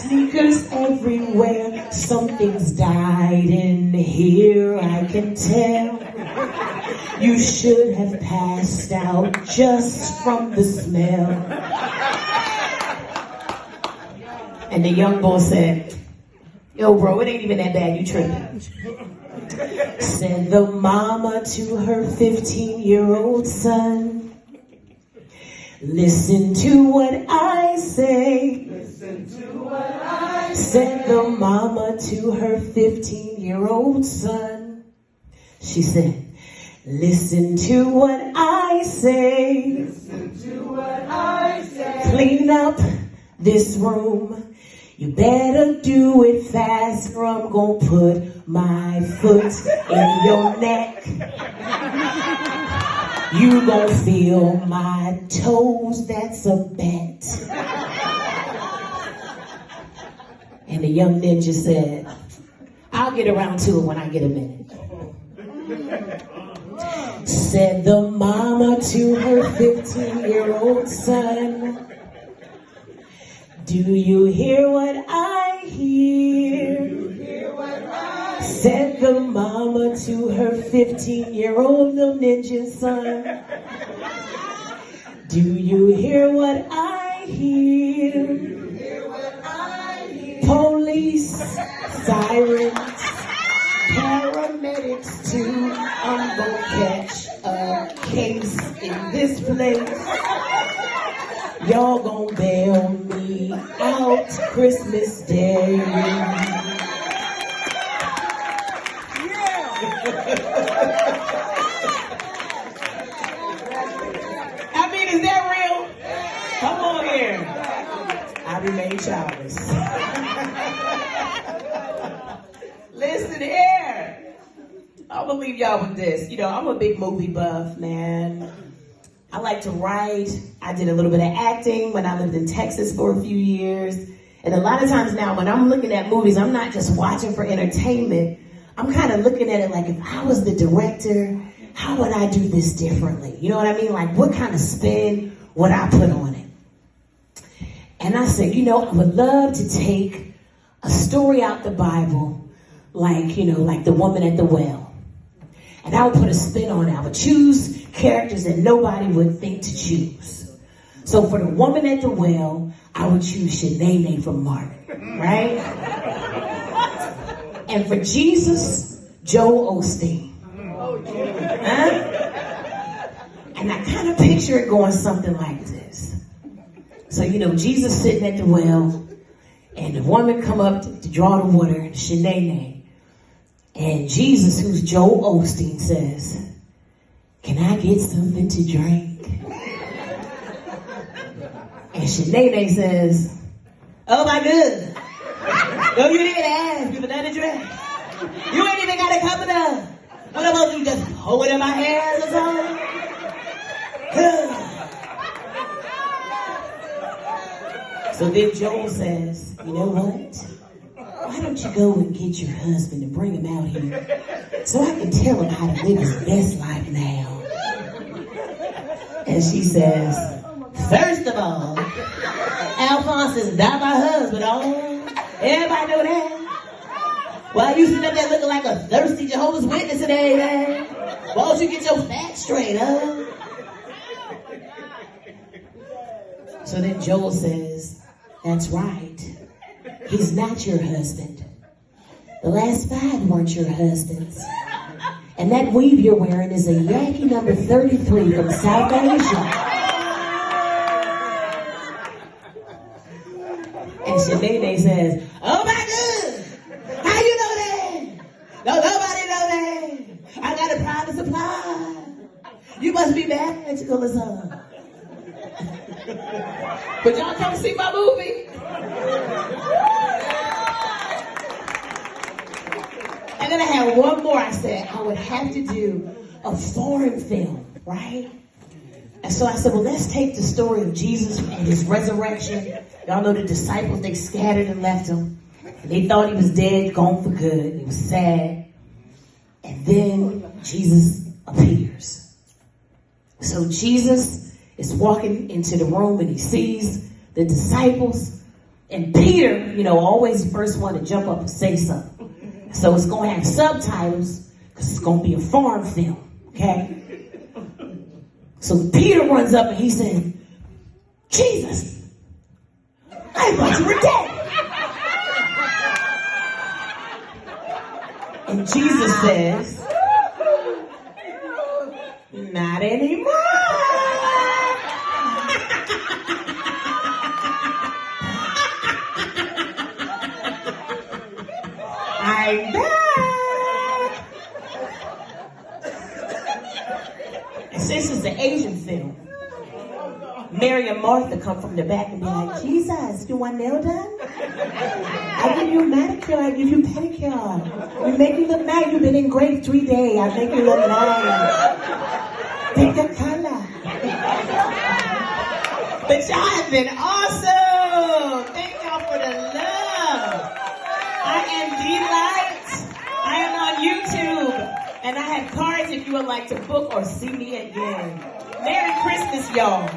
Sneakers everywhere, something's died in here, I can tell. You should have passed out just from the smell. And the young boy said, yo bro, it ain't even that bad, you tripping. Said the mama to her 15-year-old son, listen to what I say. Listen to what I say. Said the mama to her 15-year-old son. She said, listen to what I say. Listen to what I say. Clean up this room. You better do it fast or I'm gonna put my foot in your neck. You gon' feel my toes, that's a bet. And the young ninja said, I'll get around to it when I get a minute. Said the mama to her 15-year-old son, do you hear what I hear? Said the mama to her 15-year-old little ninja son, do you hear what I hear? Police, sirens, paramedics too. I'm gonna catch a case in this place. Y'all gonna bail me out Christmas Day. I mean, is that real? Come on here. I remain childless. Listen here. I'm gonna leave y'all with this. You know, I'm a big movie buff, man. I like to write. I did a little bit of acting when I lived in Texas for a few years. And a lot of times now when I'm looking at movies, I'm not just watching for entertainment. I'm kind of looking at it like, if I was the director, how would I do this differently? You know what I mean? Like, what kind of spin would I put on it? And I said, you know, I would love to take a story out the Bible, like, you know, like the woman at the well. And I would put a spin on it. I would choose characters that nobody would think to choose. So for the woman at the well, I would choose Shanae from Martin, right? And for Jesus, Joel Osteen. Huh? And I kind of picture it going something like this. So, you know, Jesus sitting at the well, and the woman come up to draw the water, Shanae. And Jesus, who's Joel Osteen, says, can I get something to drink? And Shanae says, oh my goodness. No, you didn't ask me for nothing to drink. You ain't even got a cup of that. What about you just hold it in my hands or something? So then Joel says, you know what? Why don't you go and get your husband and bring him out here so I can tell him how to live his best life now. And she says, first of all, Alphonse is not my husband. Oh, everybody know that. Why you sitting up there looking like a thirsty Jehovah's Witness today, man? Why don't you get your facts straight, huh? So then Joel says, that's right. He's not your husband. The last 5 weren't your husbands. And that weave you're wearing is a Yankee number 33 from South Asia. And Shanae says, oh my God! How you know that? No, nobody know that. I got a private supply. You must be magical or something. But y'all come see my movie. And then I had one more. I said I would have to do a foreign film, right? And so I said, well, let's take the story of Jesus and his resurrection. Y'all know the disciples, they scattered and left him. And they thought he was dead, gone for good. It was sad. And then Jesus appears. So Jesus is walking into the room and he sees the disciples, And Peter, always the first one to jump up and say something. So it's going to have subtitles because it's going to be a foreign film, okay? So Peter runs up and he said, Jesus, I thought you were dead. And Jesus says, not anymore. I'm back. And since it's an Asian film, Mary and Martha come from the back and be like, Jesus, you want nail done? I give you a manicure, I give you pedicure. We make you look nice. You've been engraved 3 days. I make you look nice. Pick the color. But y'all have been awesome. Thank y'all for the love. I am D-Light. I am on YouTube. And I have cards if you would like to book or see me again. Merry Christmas, y'all.